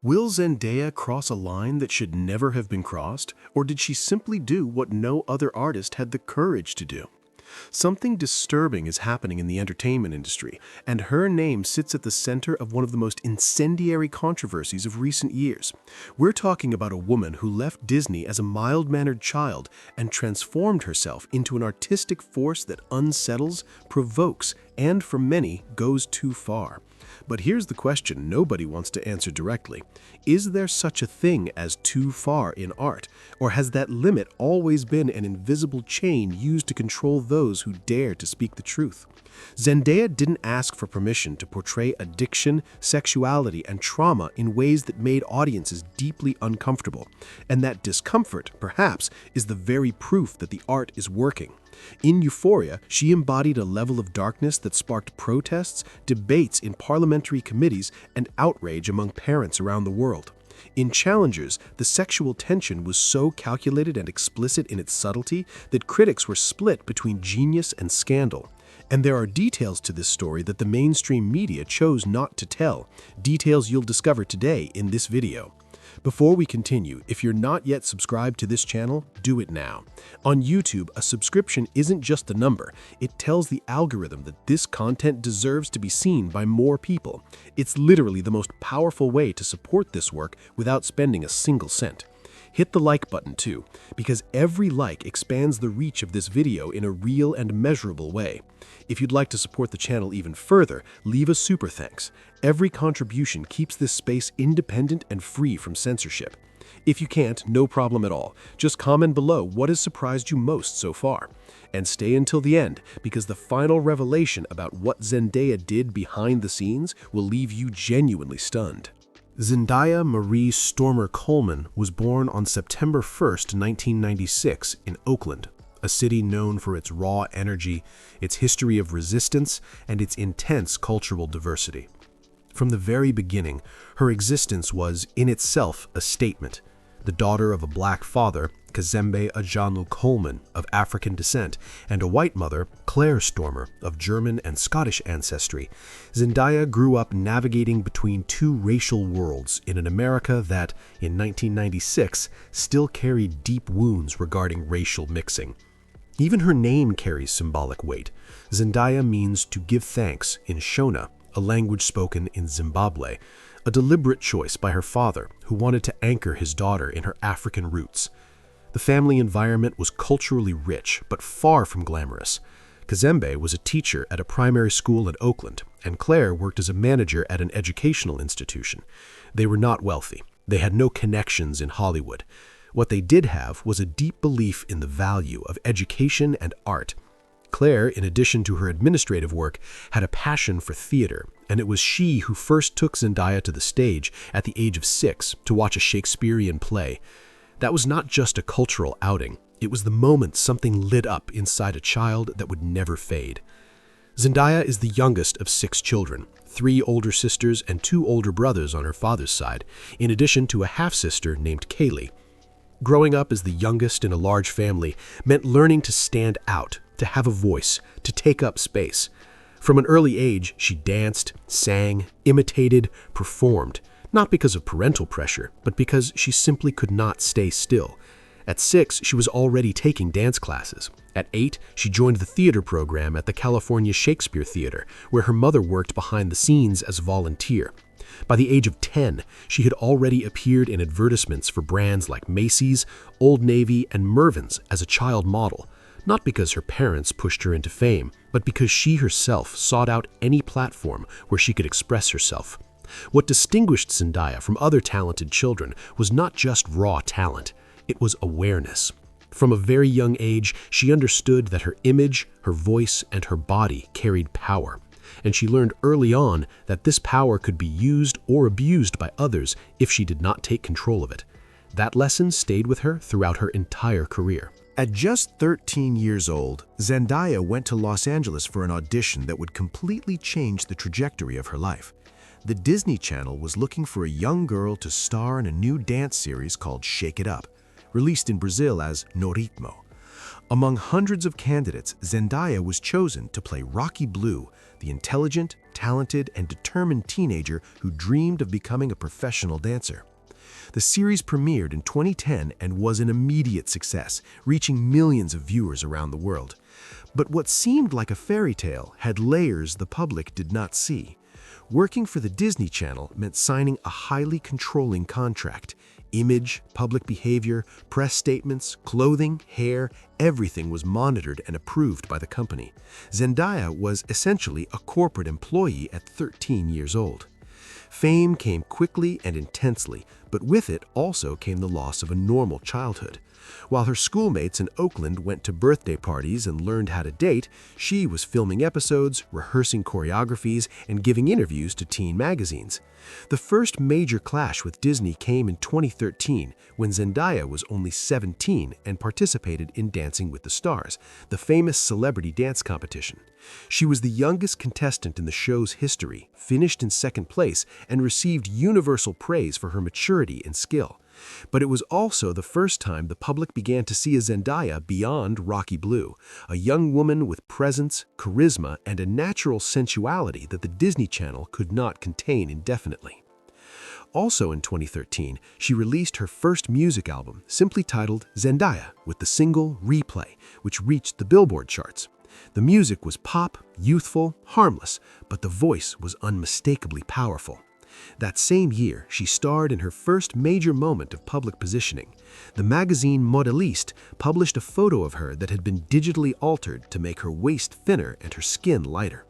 Will Zendaya cross a line that should never have been crossed, or did she simply do what no other artist had the courage to do? Something disturbing is happening in the entertainment industry, and her name sits at the center of one of the most incendiary controversies of recent years. We're talking about a woman who left Disney as a mild-mannered child and transformed herself into an artistic force that unsettles, provokes, and for many, goes too far. But here's the question nobody wants to answer directly. Is there such a thing as too far in art? Or has that limit always been an invisible chain used to control those who dare to speak the truth? Zendaya didn't ask for permission to portray addiction, sexuality, and trauma in ways that made audiences deeply uncomfortable. And that discomfort, perhaps, is the very proof that the art is working. In Euphoria, she embodied a level of darkness that sparked protests, debates in parliamentary committees, and outrage among parents around the world. In Challengers, the sexual tension was so calculated and explicit in its subtlety that critics were split between genius and scandal. And there are details to this story that the mainstream media chose not to tell, details you'll discover today in this video. Before we continue, if you're not yet subscribed to this channel, do it now. On YouTube, a subscription isn't just a number. It tells the algorithm that this content deserves to be seen by more people. It's literally the most powerful way to support this work without spending a single cent. Hit the like button too, because every like expands the reach of this video in a real and measurable way. If you'd like to support the channel even further, leave a super thanks. Every contribution keeps this space independent and free from censorship. If you can't, no problem at all. Just comment below what has surprised you most so far. And stay until the end, because the final revelation about what Zendaya did behind the scenes will leave you genuinely stunned. Zendaya Marie Stormer Coleman was born on September 1st, 1996 in Oakland, a city known for its raw energy, its history of resistance, and its intense cultural diversity. From the very beginning, her existence was, in itself, a statement. The daughter of a black father, Kazembe Ajanu Coleman, of African descent, and a white mother, Claire Stormer, of German and Scottish ancestry, Zendaya grew up navigating between two racial worlds in an America that, in 1996, still carried deep wounds regarding racial mixing. Even her name carries symbolic weight. Zendaya means to give thanks in Shona, a language spoken in Zimbabwe, a deliberate choice by her father, who wanted to anchor his daughter in her African roots. The family environment was culturally rich, but far from glamorous. Kazembe was a teacher at a primary school in Oakland, and Claire worked as a manager at an educational institution. They were not wealthy. They had no connections in Hollywood. What they did have was a deep belief in the value of education and art. Claire, in addition to her administrative work, had a passion for theater, and it was she who first took Zendaya to the stage at the age of 6 to watch a Shakespearean play. That was not just a cultural outing. It was the moment something lit up inside a child that would never fade. Zendaya is the youngest of 6 children, 3 older sisters and 2 older brothers on her father's side, in addition to a half-sister named Kaylee. Growing up as the youngest in a large family meant learning to stand out, to have a voice, to take up space. From an early age, she danced, sang, imitated, performed, not because of parental pressure, but because she simply could not stay still. At 6, she was already taking dance classes. At 8, she joined the theater program at the California Shakespeare Theater, where her mother worked behind the scenes as a volunteer. By the age of 10, she had already appeared in advertisements for brands like Macy's, Old Navy, and Mervyn's as a child model, not because her parents pushed her into fame, but because she herself sought out any platform where she could express herself. What distinguished Zendaya from other talented children was not just raw talent, it was awareness. From a very young age, she understood that her image, her voice, and her body carried power. And she learned early on that this power could be used or abused by others if she did not take control of it. That lesson stayed with her throughout her entire career. At just 13 years old, Zendaya went to Los Angeles for an audition that would completely change the trajectory of her life. The Disney Channel was looking for a young girl to star in a new dance series called Shake It Up, released in Brazil as No Ritmo. Among hundreds of candidates, Zendaya was chosen to play Rocky Blue, the intelligent, talented, and determined teenager who dreamed of becoming a professional dancer. The series premiered in 2010 and was an immediate success, reaching millions of viewers around the world. But what seemed like a fairy tale had layers the public did not see. Working for the Disney Channel meant signing a highly controlling contract. Image, public behavior, press statements, clothing, hair, everything was monitored and approved by the company. Zendaya was essentially a corporate employee at 13 years old. Fame came quickly and intensely, but with it also came the loss of a normal childhood. While her schoolmates in Oakland went to birthday parties and learned how to date, she was filming episodes, rehearsing choreographies, and giving interviews to teen magazines. The first major clash with Disney came in 2013 when Zendaya was only 17 and participated in Dancing with the Stars, the famous celebrity dance competition. She was the youngest contestant in the show's history, finished in second place, and received universal praise for her maturity and skill. But it was also the first time the public began to see a Zendaya beyond Rocky Blue, a young woman with presence, charisma, and a natural sensuality that the Disney Channel could not contain indefinitely. Also in 2013, she released her first music album, simply titled Zendaya, with the single Replay, which reached the Billboard charts. The music was pop, youthful, harmless, but the voice was unmistakably powerful. That same year, she starred in her first major moment of public positioning. The magazine Modeliste published a photo of her that had been digitally altered to make her waist thinner and her skin lighter.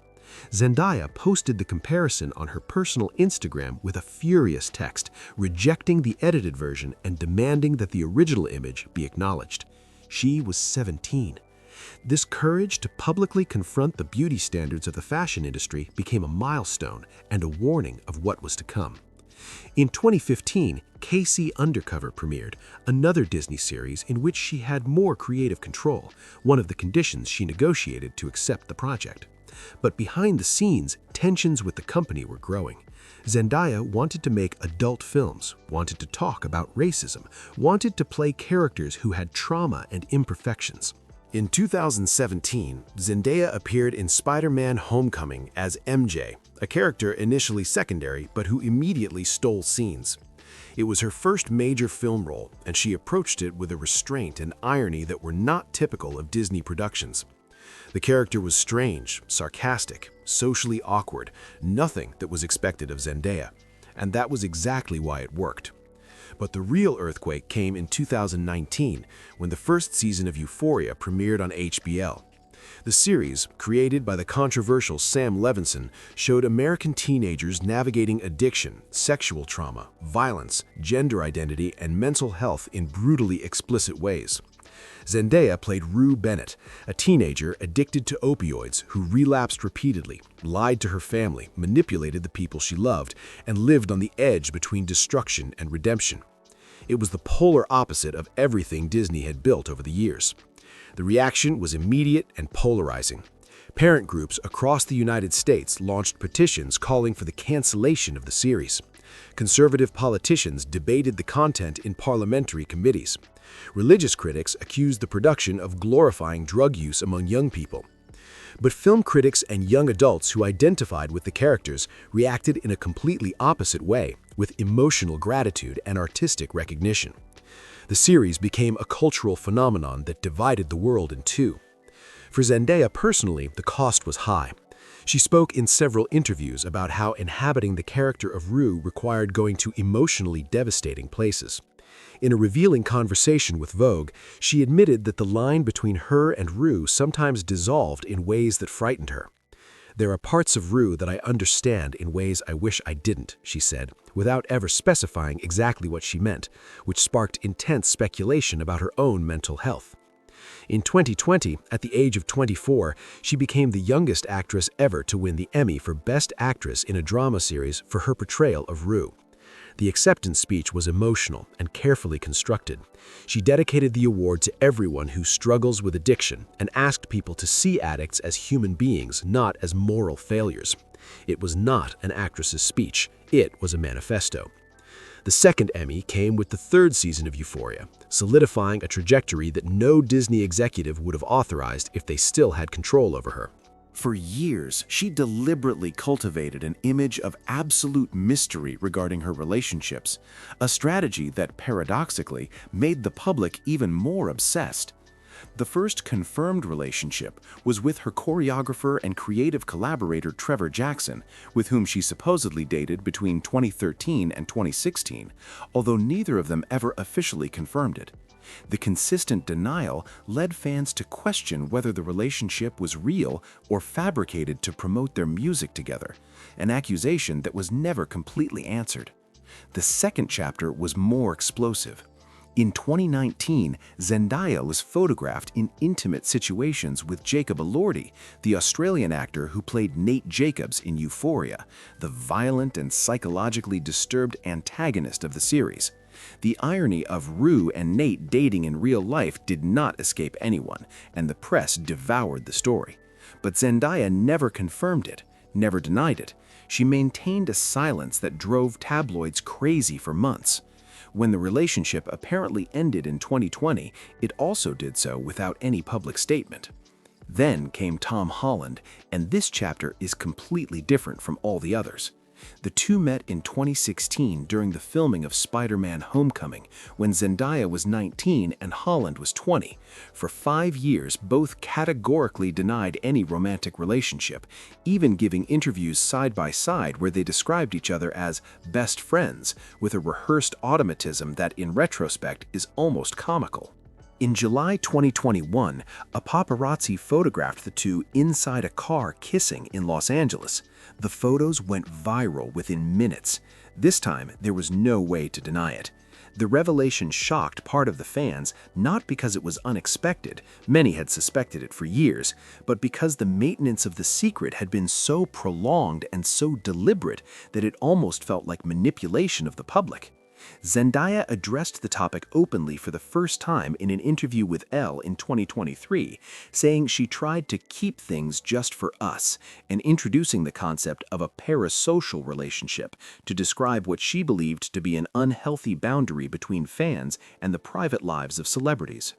Zendaya posted the comparison on her personal Instagram with a furious text, rejecting the edited version and demanding that the original image be acknowledged. She was 17. This courage to publicly confront the beauty standards of the fashion industry became a milestone and a warning of what was to come. In 2015, KC Undercover premiered, another Disney series in which she had more creative control, one of the conditions she negotiated to accept the project. But behind the scenes, tensions with the company were growing. Zendaya wanted to make adult films, wanted to talk about racism, wanted to play characters who had trauma and imperfections. In 2017, Zendaya appeared in Spider-Man: Homecoming as MJ, a character initially secondary but who immediately stole scenes. It was her first major film role, and she approached it with a restraint and irony that were not typical of Disney productions. The character was strange, sarcastic, socially awkward, nothing that was expected of Zendaya, and that was exactly why it worked. But the real earthquake came in 2019, when the first season of Euphoria premiered on HBO. The series, created by the controversial Sam Levinson, showed American teenagers navigating addiction, sexual trauma, violence, gender identity, and mental health in brutally explicit ways. Zendaya played Rue Bennett, a teenager addicted to opioids who relapsed repeatedly, lied to her family, manipulated the people she loved, and lived on the edge between destruction and redemption. It was the polar opposite of everything Disney had built over the years. The reaction was immediate and polarizing. Parent groups across the United States launched petitions calling for the cancellation of the series. Conservative politicians debated the content in parliamentary committees. Religious critics accused the production of glorifying drug use among young people. But film critics and young adults who identified with the characters reacted in a completely opposite way, with emotional gratitude and artistic recognition. The series became a cultural phenomenon that divided the world in two. For Zendaya personally, the cost was high. She spoke in several interviews about how inhabiting the character of Rue required going to emotionally devastating places. In a revealing conversation with Vogue, she admitted that the line between her and Rue sometimes dissolved in ways that frightened her. "There are parts of Rue that I understand in ways I wish I didn't," she said, without ever specifying exactly what she meant, which sparked intense speculation about her own mental health. In 2020, at the age of 24, she became the youngest actress ever to win the Emmy for Best Actress in a Drama Series for her portrayal of Rue. The acceptance speech was emotional and carefully constructed. She dedicated the award to everyone who struggles with addiction and asked people to see addicts as human beings, not as moral failures. It was not an actress's speech. It was a manifesto. The second Emmy came with the third season of Euphoria, solidifying a trajectory that no Disney executive would have authorized if they still had control over her. For years, she deliberately cultivated an image of absolute mystery regarding her relationships, a strategy that paradoxically made the public even more obsessed. The first confirmed relationship was with her choreographer and creative collaborator Trevor Jackson, with whom she supposedly dated between 2013 and 2016, although neither of them ever officially confirmed it. The consistent denial led fans to question whether the relationship was real or fabricated to promote their music together, an accusation that was never completely answered. The second chapter was more explosive. In 2019, Zendaya was photographed in intimate situations with Jacob Elordi, the Australian actor who played Nate Jacobs in Euphoria, the violent and psychologically disturbed antagonist of the series. The irony of Rue and Nate dating in real life did not escape anyone, and the press devoured the story. But Zendaya never confirmed it, never denied it. She maintained a silence that drove tabloids crazy for months. When the relationship apparently ended in 2020, it also did so without any public statement. Then came Tom Holland, and this chapter is completely different from all the others. The two met in 2016 during the filming of Spider-Man: Homecoming, when Zendaya was 19 and Holland was 20. For 5 years, both categorically denied any romantic relationship, even giving interviews side by side where they described each other as best friends, with a rehearsed automatism that, in retrospect, is almost comical. In July 2021, a paparazzi photographed the two inside a car kissing in Los Angeles. The photos went viral within minutes. This time, there was no way to deny it. The revelation shocked part of the fans, not because it was unexpected, many had suspected it for years, but because the maintenance of the secret had been so prolonged and so deliberate that it almost felt like manipulation of the public. Zendaya addressed the topic openly for the first time in an interview with Elle in 2023, saying she tried to keep things just for us and introducing the concept of a parasocial relationship to describe what she believed to be an unhealthy boundary between fans and the private lives of celebrities.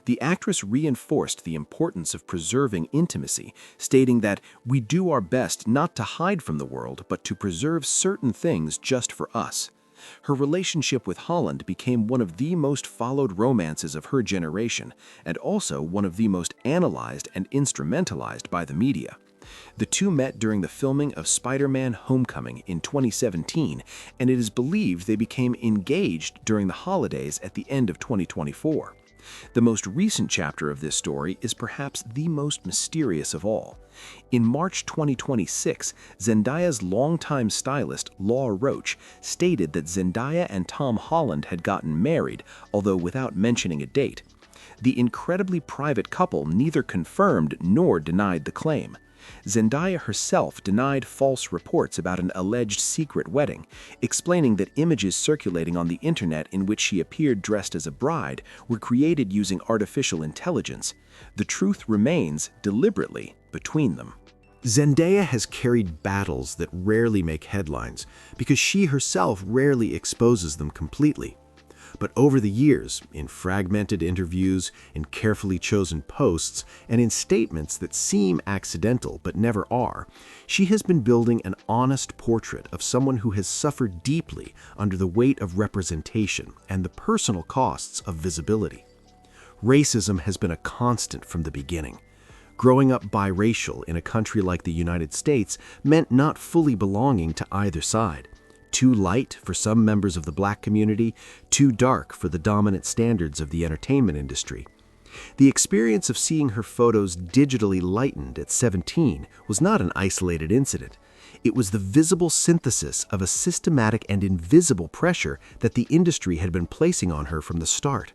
The actress reinforced the importance of preserving intimacy, stating that we do our best not to hide from the world, but to preserve certain things just for us. Her relationship with Holland became one of the most followed romances of her generation, and also one of the most analyzed and instrumentalized by the media. The two met during the filming of Spider-Man: Homecoming in 2017, and it is believed they became engaged during the holidays at the end of 2024. The most recent chapter of this story is perhaps the most mysterious of all. In March 2026, Zendaya's longtime stylist, Law Roach, stated that Zendaya and Tom Holland had gotten married, although without mentioning a date. The incredibly private couple neither confirmed nor denied the claim. Zendaya herself denied false reports about an alleged secret wedding, explaining that images circulating on the internet in which she appeared dressed as a bride were created using artificial intelligence. The truth remains, deliberately, between them. Zendaya has carried battles that rarely make headlines because she herself rarely exposes them completely. But over the years, in fragmented interviews, in carefully chosen posts, and in statements that seem accidental but never are, she has been building an honest portrait of someone who has suffered deeply under the weight of representation and the personal costs of visibility. Racism has been a constant from the beginning. Growing up biracial in a country like the United States meant not fully belonging to either side. Too light for some members of the Black community, too dark for the dominant standards of the entertainment industry. The experience of seeing her photos digitally lightened at 17 was not an isolated incident. It was the visible synthesis of a systematic and invisible pressure that the industry had been placing on her from the start.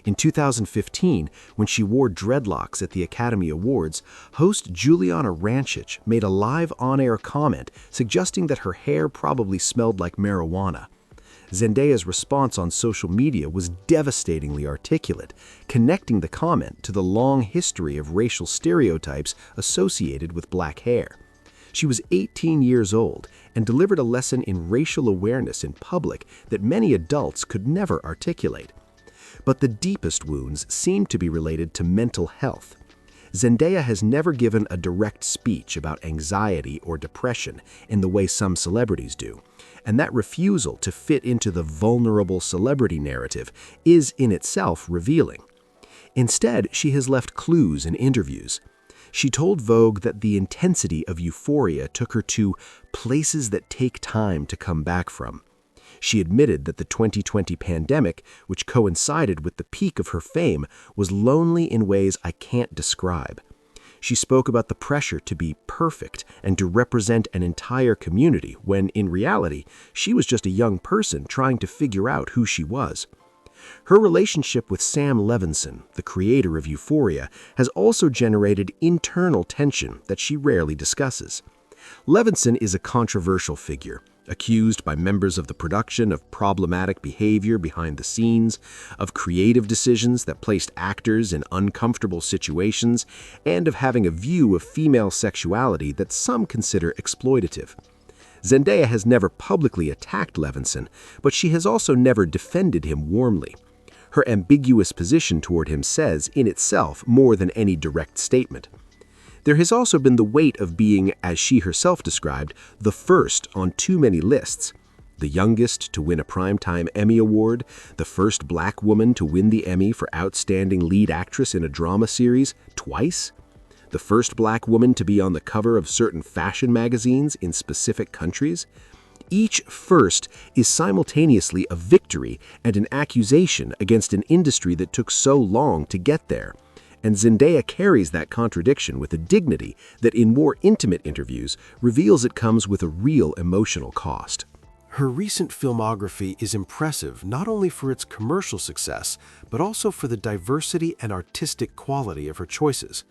In 2015, when she wore dreadlocks at the Academy Awards, host Juliana Rancic made a live on-air comment suggesting that her hair probably smelled like marijuana. Zendaya's response on social media was devastatingly articulate, connecting the comment to the long history of racial stereotypes associated with black hair. She was 18 years old and delivered a lesson in racial awareness in public that many adults could never articulate. But the deepest wounds seem to be related to mental health. Zendaya has never given a direct speech about anxiety or depression in the way some celebrities do, and that refusal to fit into the vulnerable celebrity narrative is in itself revealing. Instead, she has left clues in interviews. She told Vogue that the intensity of Euphoria took her to places that take time to come back from. She admitted that the 2020 pandemic, which coincided with the peak of her fame, was lonely in ways I can't describe. She spoke about the pressure to be perfect and to represent an entire community when, in reality, she was just a young person trying to figure out who she was. Her relationship with Sam Levinson, the creator of Euphoria, has also generated internal tension that she rarely discusses. Levinson is a controversial figure, accused by members of the production of problematic behavior behind the scenes, of creative decisions that placed actors in uncomfortable situations, and of having a view of female sexuality that some consider exploitative. Zendaya has never publicly attacked Levinson, but she has also never defended him warmly. Her ambiguous position toward him says, in itself, more than any direct statement. There has also been the weight of being, as she herself described, the first on too many lists. The youngest to win a Primetime Emmy Award, the first Black woman to win the Emmy for Outstanding Lead Actress in a Drama Series twice, the first Black woman to be on the cover of certain fashion magazines in specific countries. Each first is simultaneously a victory and an accusation against an industry that took so long to get there. And Zendaya carries that contradiction with a dignity that in more intimate interviews reveals it comes with a real emotional cost. Her recent filmography is impressive not only for its commercial success, but also for the diversity and artistic quality of her choices.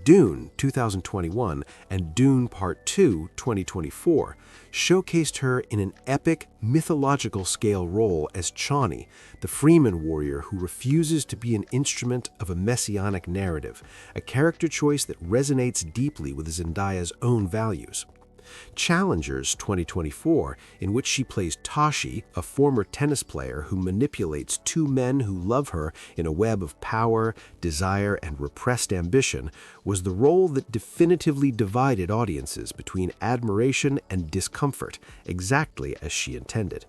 Dune 2021 and Dune Part 2 2024 showcased her in an epic, mythological-scale role as Chani, the Freeman warrior who refuses to be an instrument of a messianic narrative, a character choice that resonates deeply with Zendaya's own values. Challengers 2024, in which she plays Tashi, a former tennis player who manipulates two men who love her in a web of power, desire, and repressed ambition, was the role that definitively divided audiences between admiration and discomfort, exactly as she intended.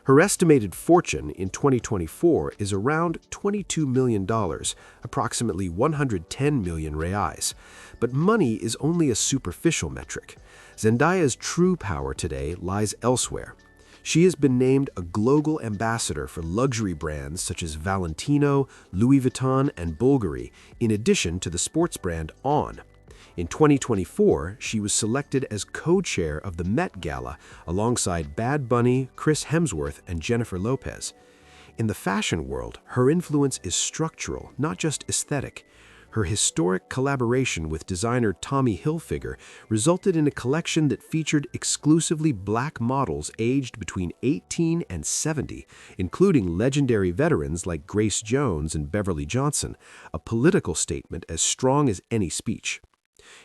Her estimated fortune in 2024 is around $22 million, approximately 110 million reais. But money is only a superficial metric. Zendaya's true power today lies elsewhere. She has been named a global ambassador for luxury brands such as Valentino, Louis Vuitton, and Bulgari, in addition to the sports brand On. In 2024, she was selected as co-chair of the Met Gala alongside Bad Bunny, Chris Hemsworth, and Jennifer Lopez. In the fashion world, her influence is structural, not just aesthetic. Her historic collaboration with designer Tommy Hilfiger resulted in a collection that featured exclusively Black models aged between 18 and 70, including legendary veterans like Grace Jones and Beverly Johnson, a political statement as strong as any speech.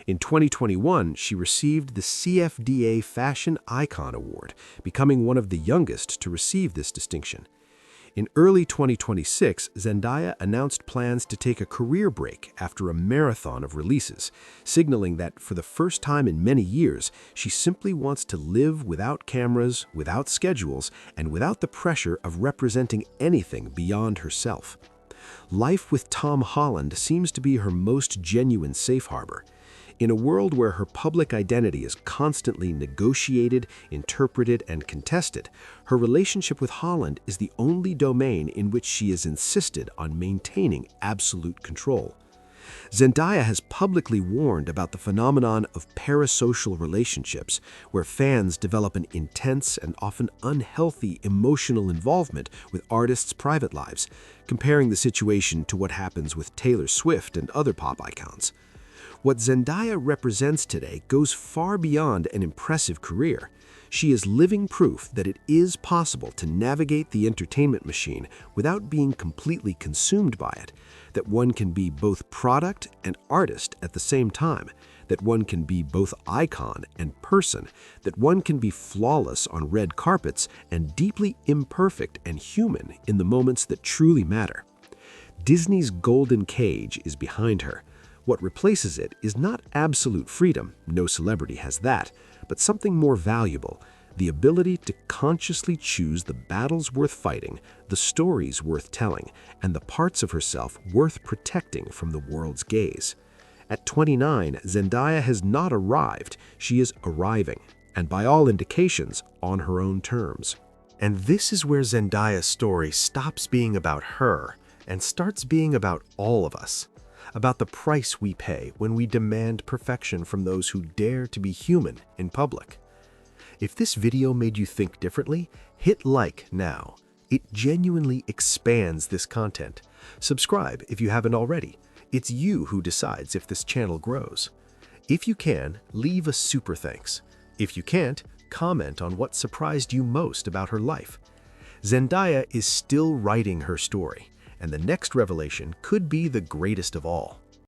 In 2021, she received the CFDA Fashion Icon Award, becoming one of the youngest to receive this distinction. In early 2026, Zendaya announced plans to take a career break after a marathon of releases, signaling that for the first time in many years, she simply wants to live without cameras, without schedules, and without the pressure of representing anything beyond herself. Life with Tom Holland seems to be her most genuine safe harbor. In a world where her public identity is constantly negotiated, interpreted, and contested, her relationship with Holland is the only domain in which she has insisted on maintaining absolute control. Zendaya has publicly warned about the phenomenon of parasocial relationships, where fans develop an intense and often unhealthy emotional involvement with artists' private lives, comparing the situation to what happens with Taylor Swift and other pop icons. What Zendaya represents today goes far beyond an impressive career. She is living proof that it is possible to navigate the entertainment machine without being completely consumed by it, that one can be both product and artist at the same time, that one can be both icon and person, that one can be flawless on red carpets and deeply imperfect and human in the moments that truly matter. Disney's golden cage is behind her. What replaces it is not absolute freedom, no celebrity has that, but something more valuable, the ability to consciously choose the battles worth fighting, the stories worth telling, and the parts of herself worth protecting from the world's gaze. At 29, Zendaya has not arrived, she is arriving, and by all indications, on her own terms. And this is where Zendaya's story stops being about her and starts being about all of us, about the price we pay when we demand perfection from those who dare to be human in public. If this video made you think differently, hit like now. It genuinely expands this content. Subscribe if you haven't already. It's you who decides if this channel grows. If you can, leave a super thanks. If you can't, comment on what surprised you most about her life. Zendaya is still writing her story, and the next revelation could be the greatest of all.